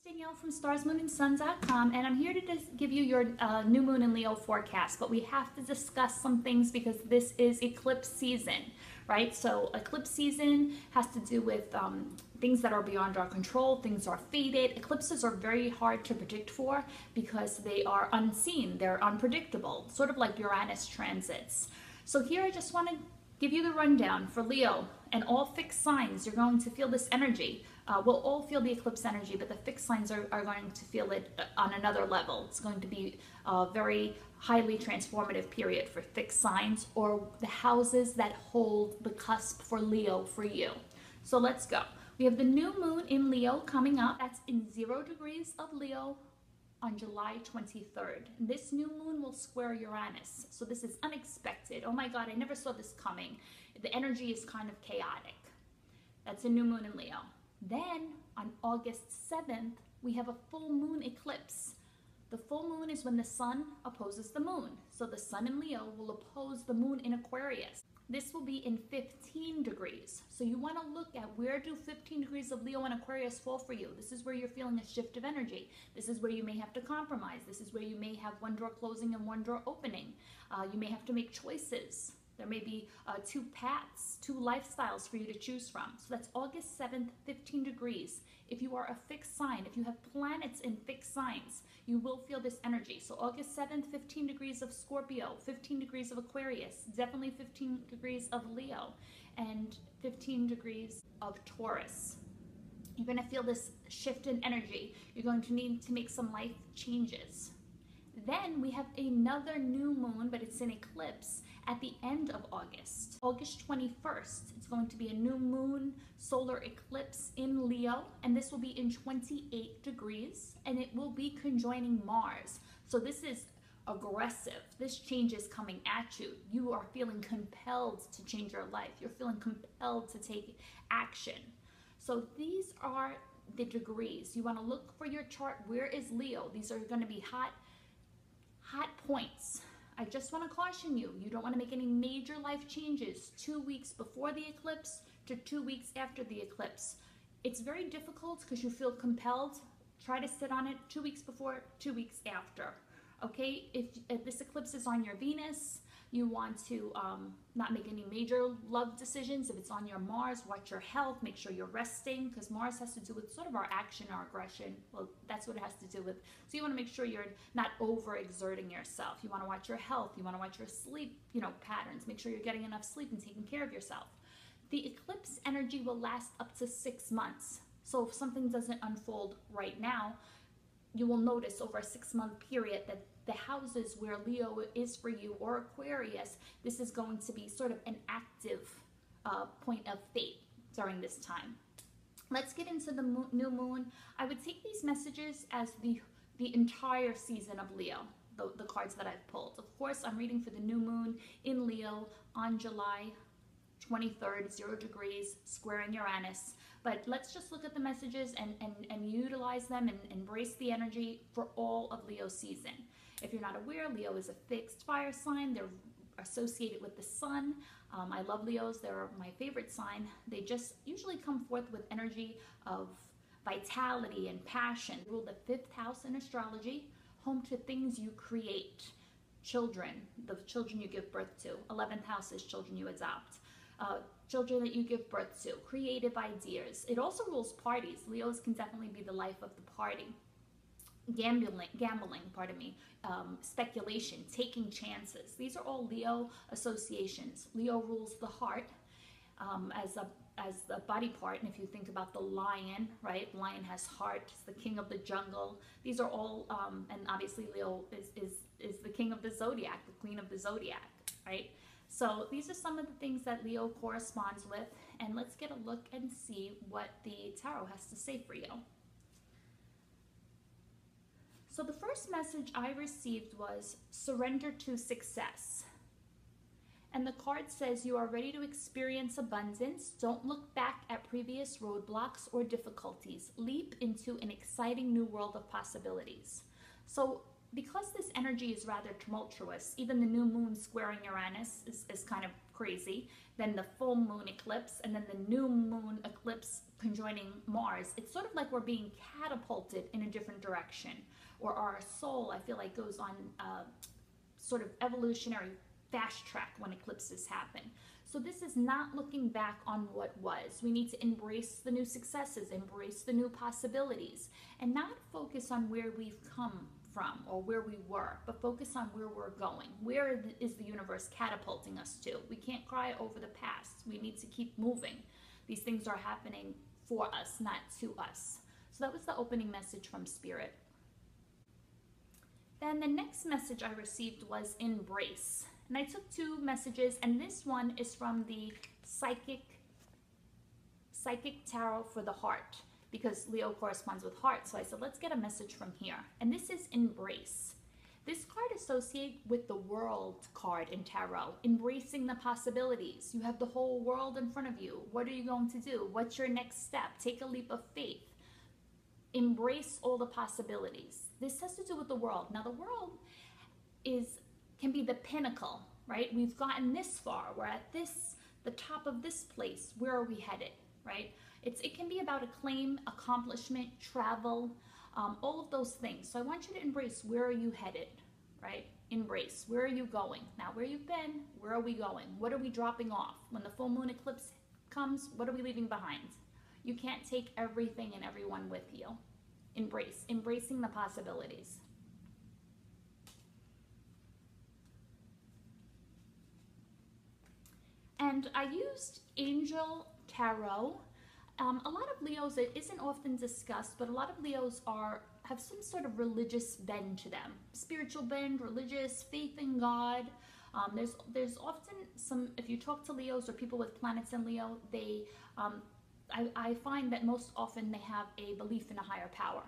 Danielle from StarsMoonandSun.com, and I'm here to just give you your new moon in Leo forecast, but we have to discuss some things because this is eclipse season, right? So eclipse season has to do with things that are beyond our control, things are fated. Eclipses are very hard to predict for because they are unseen, they're unpredictable, sort of like Uranus transits. So here I just want to give you the rundown for Leo and all fixed signs. You're going to feel this energy. We'll all feel the eclipse energy, but the fixed signs are going to feel it on another level. It's going to be a very highly transformative period for fixed signs or the houses that hold the cusp for Leo for you. So let's go. We have the new moon in Leo coming up. That's in 0 degrees of Leo on July 23rd. This new moon will square Uranus. So this is unexpected. Oh my God, I never saw this coming. The energy is kind of chaotic. That's a new moon in Leo. Then on August 7th, we have a full moon eclipse. The full moon is when the sun opposes the moon. So the sun in Leo will oppose the moon in Aquarius. This will be in 15 degrees. So you want to look at where do 15 degrees of Leo and Aquarius fall for you. This is where you're feeling a shift of energy. This is where you may have to compromise. This is where you may have one door closing and one door opening. You may have to make choices. There may be two paths, two lifestyles for you to choose from. So that's August 7th, 15 degrees. If you are a fixed sign, if you have planets in fixed signs, you will feel this energy. So August 7th, 15 degrees of Scorpio, 15 degrees of Aquarius, definitely 15 degrees of Leo, and 15 degrees of Taurus. You're going to feel this shift in energy. You're going to need to make some life changes. Then we have another new moon, but it's an eclipse at the end of August. August 21st, it's going to be a new moon solar eclipse in Leo, and this will be in 28 degrees, and it will be conjoining Mars. So this is aggressive. This change is coming at you. You are feeling compelled to change your life. You're feeling compelled to take action. So these are the degrees. You want to look for your chart. Where is Leo? These are going to be hot points. I just want to caution you, you don't want to make any major life changes 2 weeks before the eclipse to 2 weeks after the eclipse. It's very difficult because you feel compelled. Try to sit on it 2 weeks before, 2 weeks after. Okay, if this eclipse is on your Venus, you want to not make any major love decisions. If it's on your Mars, watch your health, make sure you're resting, because Mars has to do with sort of our action, our aggression. Well, that's what it has to do with. So you want to make sure you're not overexerting yourself. You want to watch your health. You want to watch your sleep, patterns. Make sure you're getting enough sleep and taking care of yourself. The eclipse energy will last up to 6 months. So if something doesn't unfold right now, you will notice over a 6-month period that the houses where Leo is for you or Aquarius, this is going to be sort of an active point of fate during this time. Let's get into the new moon. I would take these messages as the entire season of Leo, the cards that I've pulled. Of course, I'm reading for the new moon in Leo on July 23rd, 0 degrees, squaring Uranus. But let's just look at the messages and utilize them and embrace the energy for all of Leo season. If you're not aware, Leo is a fixed fire sign. They're associated with the sun. I love Leos. They're my favorite sign. They just usually come forth with energy of vitality and passion. Rule the 5th house in astrology, home to things you create. Children, the children you give birth to. 11th house is children you adopt. Children that you give birth to, creative ideas. It also rules parties. Leos can definitely be the life of the party. Gambling, speculation, taking chances. These are all Leo associations. Leo rules the heart as a body part. And if you think about the lion, right? Lion has heart. It's the king of the jungle. These are all, and obviously Leo is the king of the zodiac, the queen of the zodiac, right? So these are some of the things that Leo corresponds with, and let's get a look and see what the tarot has to say for you. So the first message I received was surrender to success. And the card says you are ready to experience abundance. Don't look back at previous roadblocks or difficulties. Leap into an exciting new world of possibilities. So because this energy is rather tumultuous, even the new moon squaring Uranus is kind of crazy. Then the full moon eclipse, and then the new moon eclipse conjoining Mars. It's sort of like we're being catapulted in a different direction, or our soul, I feel like, goes on sort of evolutionary fast track when eclipses happen. So this is not looking back on what was. We need to embrace the new successes, embrace the new possibilities, and not focus on where we've come from or where we were, but focus on where we're going. Where is the universe catapulting us to? We can't cry over the past. We need to keep moving. These things are happening for us, not to us. So that was the opening message from Spirit. Then the next message I received was embrace. And I took two messages, and this one is from the Psychic Tarot for the Heart, because Leo corresponds with heart. So I said, let's get a message from here. And this is embrace. This card associates with the World card in tarot, embracing the possibilities. You have the whole world in front of you. What are you going to do? What's your next step? Take a leap of faith. Embrace all the possibilities. This has to do with the world. Now, the world can be the pinnacle, right? We've gotten this far. We're at the top of this place. Where are we headed, right? It can be about acclaim, accomplishment, travel, all of those things. So I want you to embrace, where are you headed, right? Embrace, where are you going? Not where you've been, where are we going? What are we dropping off? When the full moon eclipse comes, what are we leaving behind? You can't take everything and everyone with you. Embracing the possibilities. And I used Angel Tarot. A lot of Leos, it isn't often discussed, but a lot of Leos have some sort of religious bend to them. Spiritual bend, religious, faith in God. There's often some, if you talk to Leos or people with planets in Leo, I find that most often they have a belief in a higher power.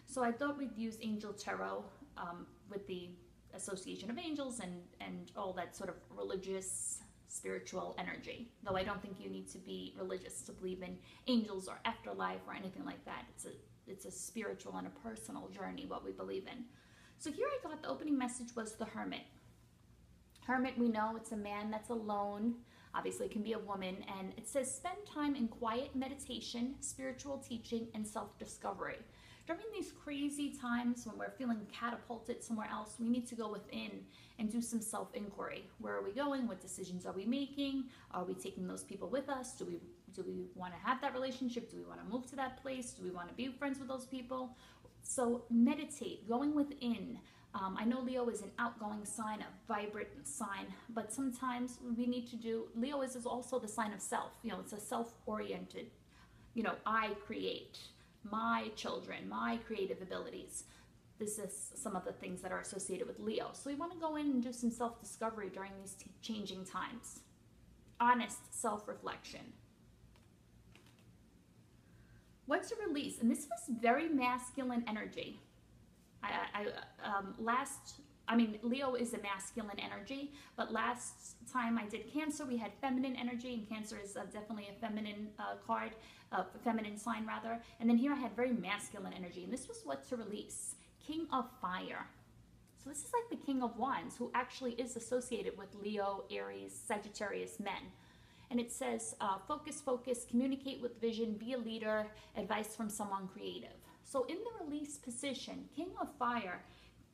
So I thought we'd use Angel Tarot with the association of angels and all that sort of religious, spiritual energy. Though I don't think you need to be religious to believe in angels or afterlife or anything like that. It's a spiritual and a personal journey, what we believe in. So here I got the opening message was the Hermit. Hermit, we know it's a man that's alone. Obviously it can be a woman, and it says spend time in quiet meditation, spiritual teaching, and self-discovery. During these crazy times when we're feeling catapulted somewhere else, we need to go within and do some self-inquiry. Where are we going? What decisions are we making? Are we taking those people with us? Do we want to have that relationship? Do we want to move to that place? Do we want to be friends with those people? So meditate, going within. I know Leo is an outgoing sign, a vibrant sign, but sometimes we need to do, Leo is also the sign of self. You know, it's a self-oriented, I create. My children, my creative abilities. This is some of the things that are associated with Leo. So we want to go in and do some self-discovery during these changing times. Honest self-reflection. What's a release? And this was very masculine energy. Leo is a masculine energy, but last time I did Cancer, we had feminine energy, and Cancer is definitely a feminine card, feminine sign rather. And then here I had very masculine energy, and this was what to release. King of Fire. So this is like the King of Wands, who actually is associated with Leo, Aries, Sagittarius men. And it says, focus, communicate with vision, be a leader, advice from someone creative. So in the release position, King of Fire,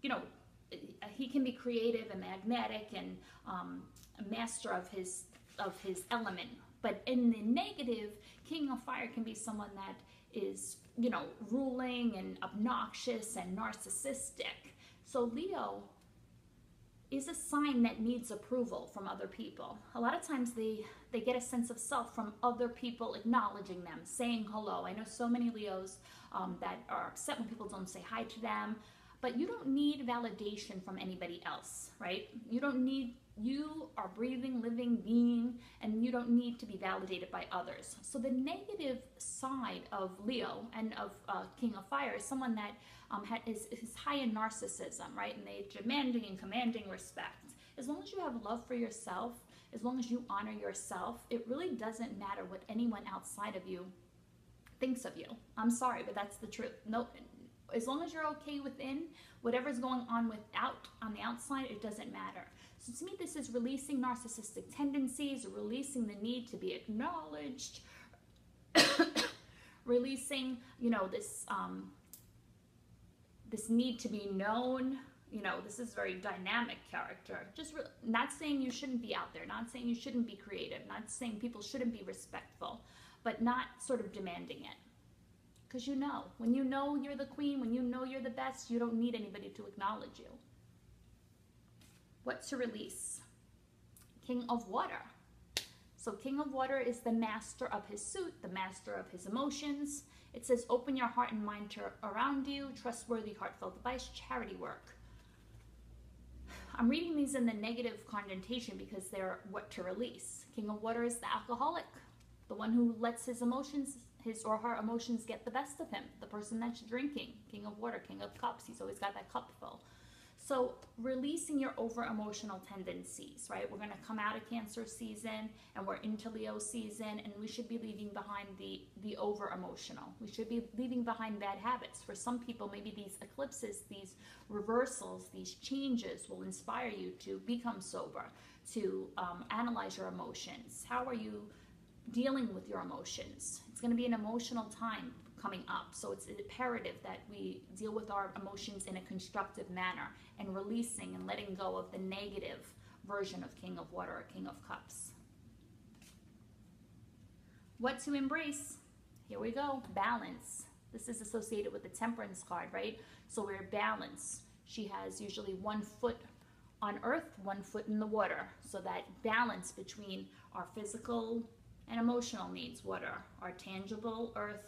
he can be creative and magnetic and a master of his element. But in the negative, King of Fire can be someone that is, ruling and obnoxious and narcissistic. So Leo is a sign that needs approval from other people. A lot of times they get a sense of self from other people acknowledging them, saying hello. I know so many Leos that are upset when people don't say hi to them. But you don't need validation from anybody else, right? You are breathing, living being, and you don't need to be validated by others. So the negative side of Leo and of King of Fire is someone that is high in narcissism, right? And they're demanding and commanding respect. As long as you have love for yourself, as long as you honor yourself, it really doesn't matter what anyone outside of you thinks of you. I'm sorry, but that's the truth. No. As long as you're okay within, whatever's going on on the outside, it doesn't matter. So to me, this is releasing narcissistic tendencies, releasing the need to be acknowledged, releasing, you know, this need to be known. You know, this is very dynamic character. Just not saying you shouldn't be out there, not saying you shouldn't be creative, not saying people shouldn't be respectful, but not sort of demanding it. Because you know, when you know you're the queen, when you know you're the best, you don't need anybody to acknowledge you. What to release? King of Water. So King of Water is the master of his suit, the master of his emotions. It says, open your heart and mind to around you, trustworthy, heartfelt advice, charity work. I'm reading these in the negative connotation because they're what to release. King of Water is the alcoholic, the one who lets his emotions, his or her emotions get the best of him, the person that's drinking. King of Water, King of Cups, he's always got that cup full. So releasing your over-emotional tendencies, right? We're going to come out of Cancer season and we're into Leo season, and we should be leaving behind the over-emotional. We should be leaving behind bad habits. For some people, maybe these eclipses, these reversals, these changes will inspire you to become sober, to analyze your emotions. How are you dealing with your emotions? It's going to be an emotional time coming up, so it's imperative that we deal with our emotions in a constructive manner and releasing and letting go of the negative version of King of Water or King of Cups. What to embrace? Here we go. Balance. This is associated with the Temperance card, right? So we're balanced. She has usually 1 foot on earth, 1 foot in the water. So that balance between our physical and emotional needs, water, our tangible earth,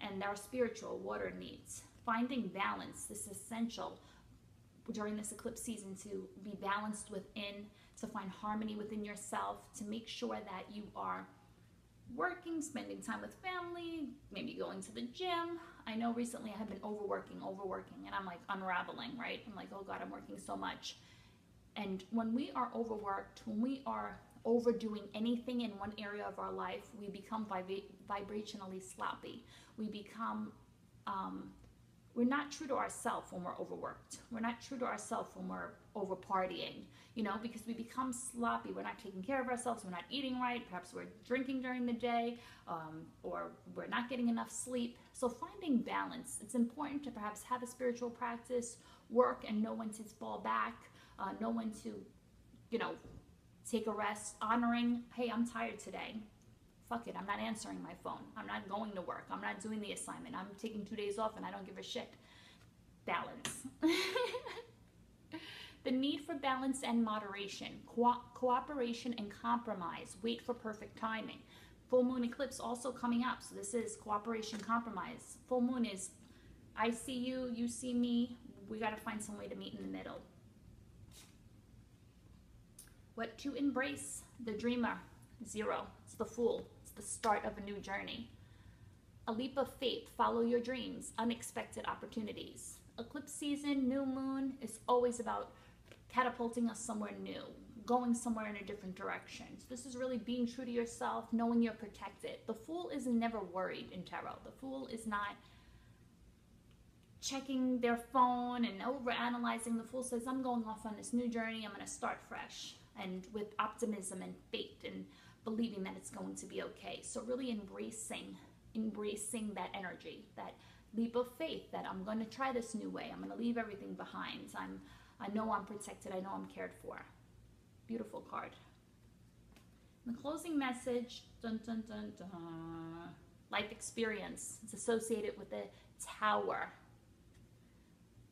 and our spiritual water needs. Finding balance, this is essential during this eclipse season, to be balanced within, to find harmony within yourself, to make sure that you are working, spending time with family, maybe going to the gym. I know recently I have been overworking, and I'm like unraveling, right? I'm like, oh God, I'm working so much. And when we are overworked, when we are overdoing anything in one area of our life, we become vibrationally sloppy. We become, we're not true to ourselves when we're overworked. We're not true to ourselves when we're over partying, you know, because we become sloppy. We're not taking care of ourselves. We're not eating right. Perhaps we're drinking during the day, or we're not getting enough sleep. So finding balance, it's important to perhaps have a spiritual practice, work and know when to fall back, know when to, you know, take a rest, honoring, hey, I'm tired today. Fuck it, I'm not answering my phone. I'm not going to work. I'm not doing the assignment. I'm taking 2 days off and I don't give a shit. Balance. The need for balance and moderation, cooperation and compromise. Wait for perfect timing. Full moon eclipse also coming up. So this is cooperation, compromise. Full moon is, I see you, you see me. We got to find some way to meet in the middle. What to embrace? The dreamer, 0. It's the Fool. It's the start of a new journey. A leap of faith. Follow your dreams. Unexpected opportunities. Eclipse season, new moon is always about catapulting us somewhere new, going somewhere in a different direction. So this is really being true to yourself, knowing you're protected. The Fool is never worried in tarot. The Fool is not checking their phone and overanalyzing. The Fool says, I'm going off on this new journey. I'm going to start fresh, and with optimism and faith and believing that it's going to be okay. So really embracing that energy, that leap of faith, that I'm going to try this new way. I'm going to leave everything behind. I know I'm protected. I know I'm cared for. Beautiful card. And the closing message, dun, dun, dun, dun. Life experience. It's associated with the Tower.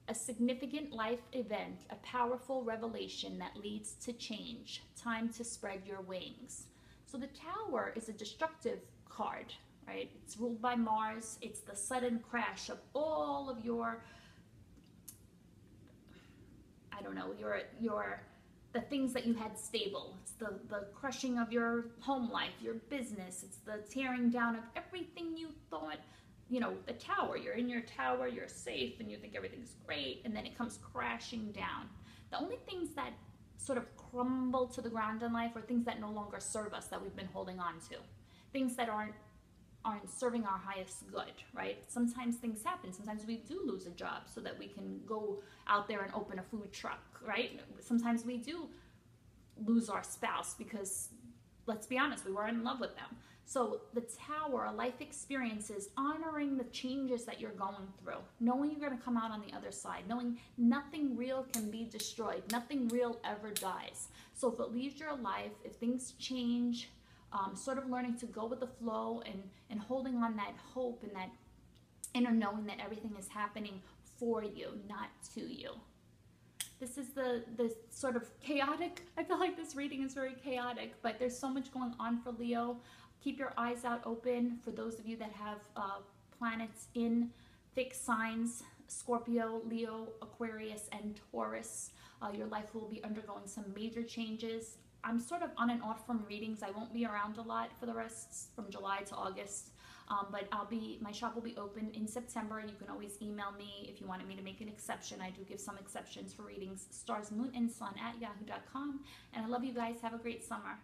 A significant life event, a powerful revelation that leads to change. Time to spread your wings. So the Tower is a destructive card, right? It's ruled by Mars. It's the sudden crash of all of your, I don't know, the things that you had stable. It's the crushing of your home life, your business. It's the tearing down of everything you thought. You know, the tower, you're in your tower, you're safe, and you think everything's great, and then it comes crashing down. The only things that sort of crumble to the ground in life are things that no longer serve us, that we've been holding on to. Things that aren't serving our highest good, right? Sometimes things happen. Sometimes we do lose a job so that we can go out there and open a food truck, right? Sometimes we do lose our spouse because, let's be honest, we weren't in love with them. So the Tower, life experiences, honoring the changes that you're going through, knowing you're going to come out on the other side, knowing nothing real can be destroyed, nothing real ever dies. So if it leaves your life, if things change, sort of learning to go with the flow and holding on that hope and that inner knowing that everything is happening for you, not to you. This is the sort of chaotic, I feel like this reading is very chaotic, but there's so much going on for Leo. Keep your eyes out open for those of you that have planets in fixed signs, Scorpio, Leo, Aquarius, and Taurus. Your life will be undergoing some major changes. I'm sort of on and off from readings. I won't be around a lot for the rest from July to August. But my shop will be open in September. You can always email me if you wanted me to make an exception. I do give some exceptions for readings. StarsMoonandSun@yahoo.com. And I love you guys. Have a great summer.